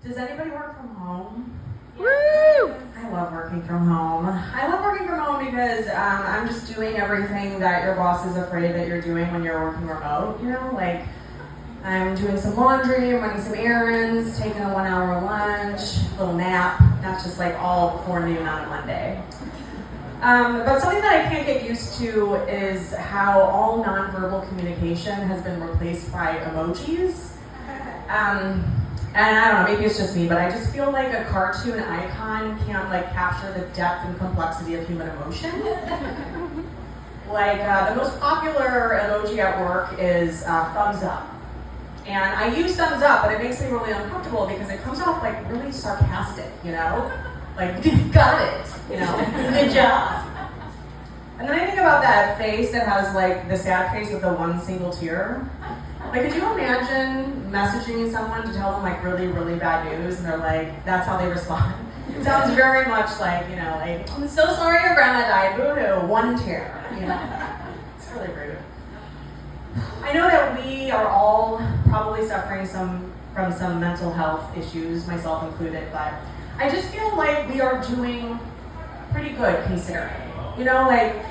Does anybody work from home? Woo! I love working from home. I love working from home because I'm just doing everything that your boss is afraid that you're doing when you're working remote. You know, like I'm doing some laundry, I'm running some errands, taking a 1 hour lunch, a little nap. That's just like all before noon on a Monday. But something that I can't get used to is how all nonverbal communication has been replaced by emojis. And I don't know, maybe it's just me, but I just feel like a cartoon icon can't like capture the depth and complexity of human emotion. Like the most popular emoji at work is thumbs up. And I use thumbs up, but it makes me really uncomfortable because it comes off like really sarcastic, you know? Like, you got it, you know? Good job. And then I think about that face that has like the sad face with the one single tear. Like, could you imagine messaging someone to tell them like really, really bad news and they're like, that's how they respond? It sounds very much like, you know, like, I'm so sorry your grandma died, boo-hoo, one tear, you know? It's really rude. I know that we are all probably suffering from some mental health issues, myself included, but I just feel like we are doing pretty good considering. You know, like,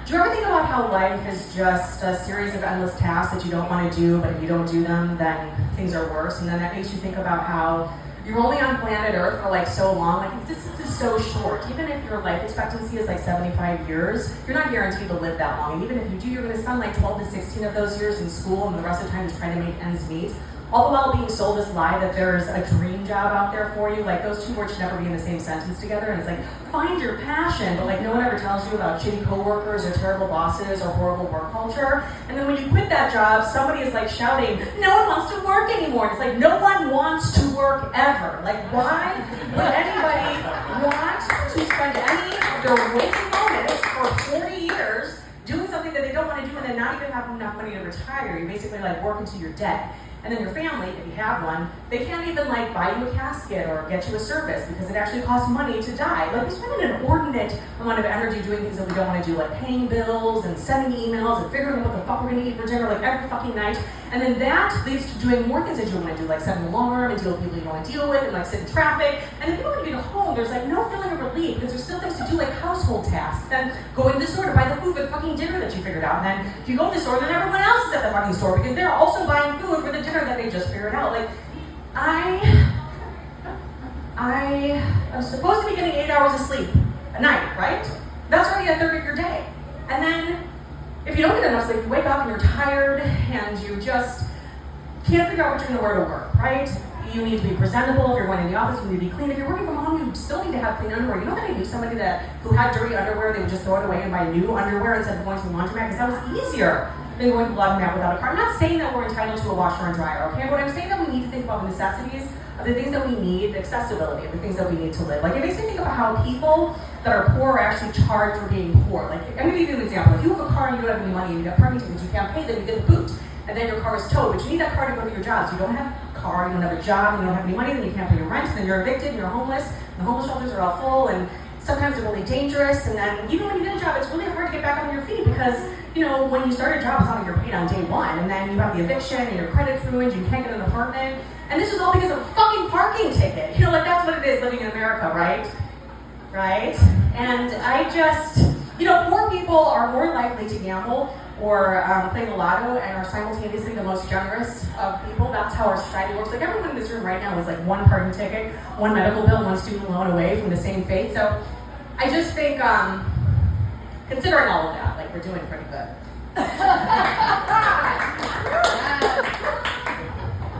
do you ever think about how life is just a series of endless tasks that you don't want to do, but if you don't do them, then things are worse, and then that makes you think about how you're only on planet Earth for like so long, like this is so short. Even if your life expectancy is like 75 years, you're not guaranteed to live that long, and even if you do, you're going to spend like 12 to 16 of those years in school, and the rest of the time just trying to make ends meet. All the while being sold this lie that there's a dream job out there for you. Like, those two words should never be in the same sentence together. And it's like, find your passion, but like no one ever tells you about shitty coworkers or terrible bosses or horrible work culture. And then when you quit that job, somebody is like shouting, no one wants to work anymore. And it's like, no one wants to work ever. Like, why would anybody want to spend any of their waking moments for 40 years doing something that they don't want to do and then not even have enough money to retire? You basically like work until you're dead. And then your family, if you have one, they can't even like buy you a casket or get you a service because it actually costs money to die. Like, we spend an inordinate amount of energy doing things that we don't want to do, like paying bills and sending emails and figuring out what the fuck we're gonna eat for dinner like every fucking night. And then that leads to doing more things that you don't want to do, like set an alarm and deal with people you don't want to deal with and like sit in traffic. And then people when you get home, there's like no feeling of relief because there's still things to do like household tasks. Then go to the store to buy the food for the fucking dinner that you figured out. And then you go to the store, then everyone else is at the fucking store because they're also buying food for the dinner that they just figured out. Like, I am supposed to be getting 8 hours of sleep a night, right? That's already a third of your day. And then if you don't get enough sleep, you wake up and you're tired and you just can't figure out what you're going to wear to work, right? You need to be presentable. If you're going in the office, you need to be clean. If you're working from home, you still need to have clean underwear. You know that I knew somebody who had dirty underwear, they would just throw it away and buy new underwear instead of going to the laundromat because that was easier than going to the laundromat without a car. I'm not saying that we're entitled to a washer and dryer, okay? But I'm saying that we need to think about the necessities of the things that we need, the accessibility of the things that we need to live. Like, it makes me think about how people that are poor are actually charged for being poor. Like, I'm going to give you an example. If you have a car and you don't have any money and you got parking tickets, you can't pay them, you get a boot. And then your car is towed, but you need that car to go to your job. So you don't have a car, you don't have a job, you don't have any money, then you can't pay your rent, then you're evicted, you're homeless, the homeless shelters are all full, and sometimes they're really dangerous, and then even when you get a job, it's really hard to get back on your feet because, you know, when you start a job, it's not like you're paid on day one, and then you have the eviction, and your credit's ruined, you can't get an apartment, and this is all because of a fucking parking ticket. You know, like, that's what it is living in America, right? Right? And I just, you know, poor people are more likely to gamble or play the lotto and are simultaneously the most generous of people. That's how our society works. Like, everyone in this room right now is like one parking ticket, one medical bill, one student loan away from the same fate. So I just think, considering all of that, like, we're doing pretty good.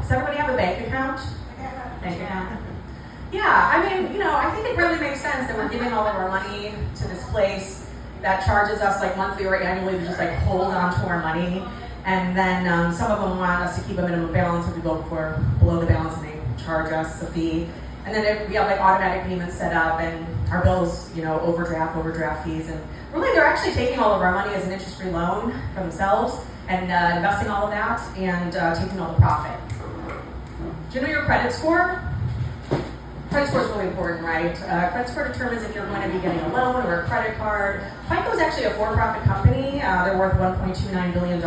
Does everybody have a bank account? Bank account? Yeah, I mean, you know, I think it really makes sense that we're giving all of our money to this place that charges us like monthly or annually to just like hold on to our money. And then some of them want us to keep a minimum balance if we go below the balance and they charge us a fee. And then if we have like automatic payments set up and our bills, you know, overdraft fees. And really they're actually taking all of our money as an interest-free loan for themselves and investing all of that and taking all the profit. Do you know your credit score? Credit score is really important, right? Credit score determines if you're going to be getting a loan or a credit card. FICO is actually a for-profit company. They're worth $1.29 billion.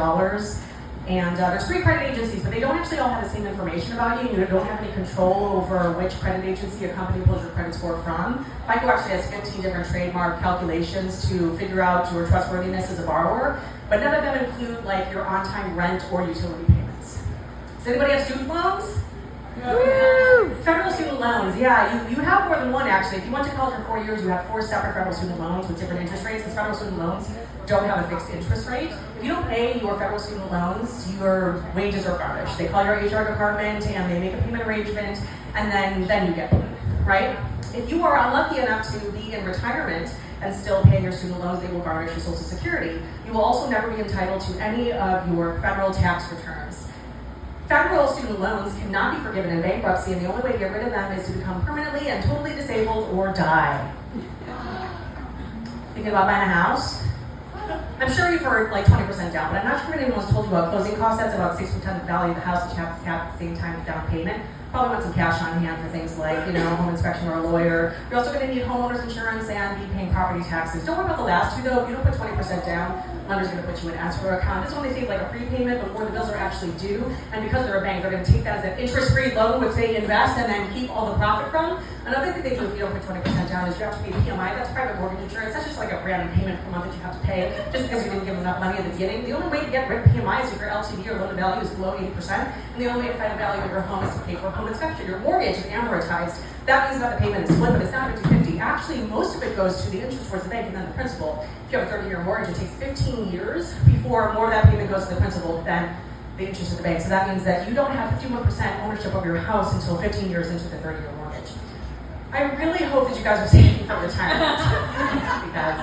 And there's 3 credit agencies, but they don't actually all have the same information about you. You don't have any control over which credit agency a company pulls your credit score from. FICO actually has 15 different trademark calculations to figure out your trustworthiness as a borrower, but none of them include like your on-time rent or utility payments. Does anybody have student loans? Woo! Federal student loans, yeah, you have more than one actually. If you went to college for 4 years, you have 4 separate federal student loans with different interest rates, because federal student loans don't have a fixed interest rate. If you don't pay your federal student loans, your wages are garnished. They call your HR department and they make a payment arrangement, and then you get paid, right? If you are unlucky enough to be in retirement and still pay your student loans, they will garnish your Social Security. You will also never be entitled to any of your federal tax returns. Federal student loans cannot be forgiven in bankruptcy, and the only way to get rid of them is to become permanently and totally disabled or die. Thinking about buying a house? I'm sure you've heard like 20% down, but I'm not sure if anyone's told you about closing costs. That's about 6% of the value of the house that you have to have at the same time as down payment. Probably want some cash on hand for things like, home inspection or a lawyer. You're also going to need homeowners insurance and be paying property taxes. Don't worry about the last 2 though. If you don't put 20% down, lender's going to put you in escrow account. This is when they take like a prepayment before the bills are actually due, and because they're a bank, they're going to take that as an interest-free loan which they invest and then keep all the profit from. Another thing they do if you don't put 20% down is you have to pay PMI. That's private mortgage insurance. That's just like a random payment per month that you have to pay just because you didn't give them enough money at the beginning. The only way to get rid of PMI is if your LTV or loan to value is below 80%, and the only way to find the value of your home is to pay for home inspection. Your mortgage is amortized. That means that the payment is split, but it's not 50-50. Actually, most of it goes to the interest towards the bank and then the principal. If you have a 30-year mortgage, it takes 15 years before more of that payment goes to the principal than the interest of the bank. So that means that you don't have 51% ownership of your house until 15 years into the 30-year mortgage. I really hope that you guys are saving for retirement because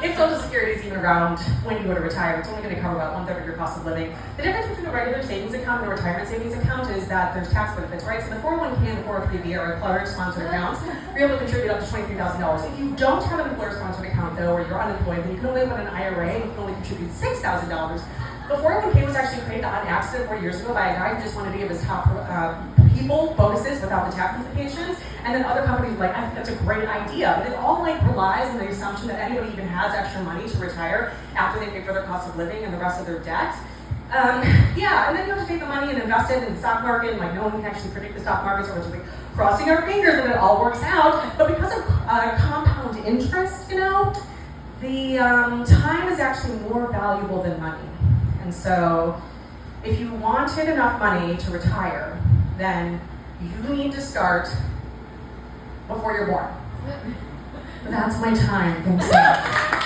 if Social Security is even around when you go to retire, it's only going to cover about 1/3 of your cost of living. The difference between a regular savings account and a retirement savings account is that there's tax benefits, right? So the 401k and the 403b are employer-sponsored accounts. You're able to contribute up to $23,000. If you don't have an employer-sponsored account though, or you're unemployed, then you can only open an IRA and you can only contribute $6,000. The 401k was actually created on accident 4 years ago by a guy who just wanted to give his top people bonuses without the tax implications, and then other companies were like, I think that's a great idea, but it all like relies on the assumption that anybody even has extra money to retire after they pay for their cost of living and the rest of their debt. And then you have to take the money and invest it in the stock market, and like no one can actually predict the stock market, so we're just like crossing our fingers that it all works out. But because of compound interest, the time is actually more valuable than money. And so if you wanted enough money to retire, then you need to start before you're born. That's my time. Thanks so much.